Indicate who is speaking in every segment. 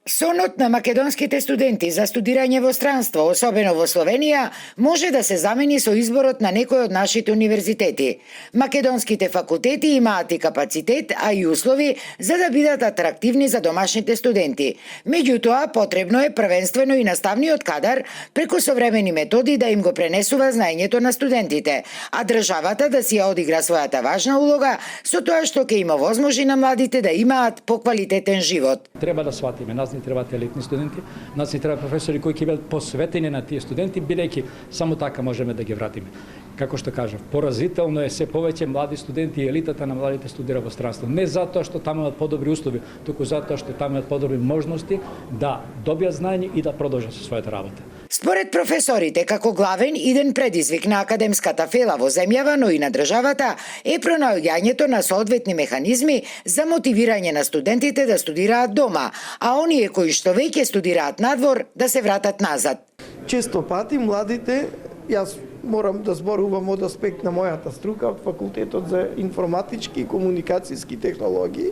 Speaker 1: Сонот на македонските студенти за студирање во странство, особено во Словенија, може да се замени со изборот на некој од нашите универзитети. Македонските факултети имаат и капацитет, а и услови за да бидат атрактивни за домашните студенти. Меѓутоа, потребно е првенствено и наставниот кадар преку современи методи да им го пренесува знаењето на студентите, а државата да си ја одигра својата важна улога со тоа што ќе им овозможи на младите да имаат поквалитетен живот.
Speaker 2: Треба да сватиме, нас ни требаат елитни студенти, нас ни треба професори кои ќе бидат посветени на тие студенти, бидејќи само така можеме да ги вратиме. Како што кажав, поразително е се повеќе млади студенти и елитата на младите студира во странство. Не затоа што таму имаат подобри услови, туку затоа што таму имаат подобри можности да добијат знаење и да продолжат со својата работа.
Speaker 1: Според професорите, како главен иден предизвик на академската фела во земјава, но и на државата, е пронаоѓањето на соодветни механизми за мотивирање на студентите да студираат дома, а оние кои што веќе студираат надвор да се вратат назад.
Speaker 3: Често пати младите, јас морам да зборувам од аспект на мојата струка, факултетот за информатички и комуникацијски технологии,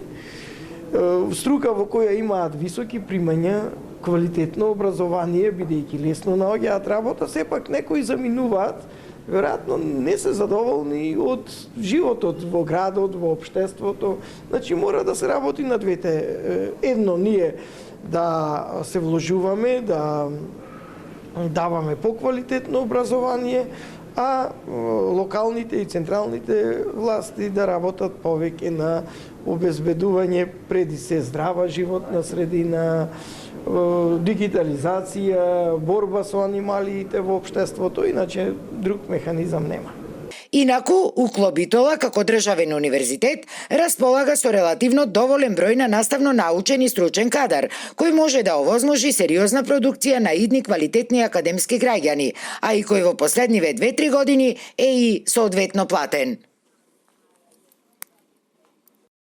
Speaker 3: струка во која имаат високи примања, квалитетно образование, бидејќи лесно наоѓаат работа, сепак некои заминуваат, веројатно не се задоволни од животот во градот, во општеството. Значи мора да се работи на двете. Едно ние да се вложуваме, да даваме поквалитетно образование, а локалните и централните власти да работат повеќе на обезбедување преди се здрава животна средина, дигитализација, борба со анималиите во општеството, иначе друг механизам нема.
Speaker 1: Инаку, УКЛО Битола, како државен универзитет, располага со релативно доволен број на наставно-научен и стручен кадар, кој може да овозможи сериозна продукција на идни квалитетни академски граѓани, а и кој во последниве 2-3 години е и соодветно платен.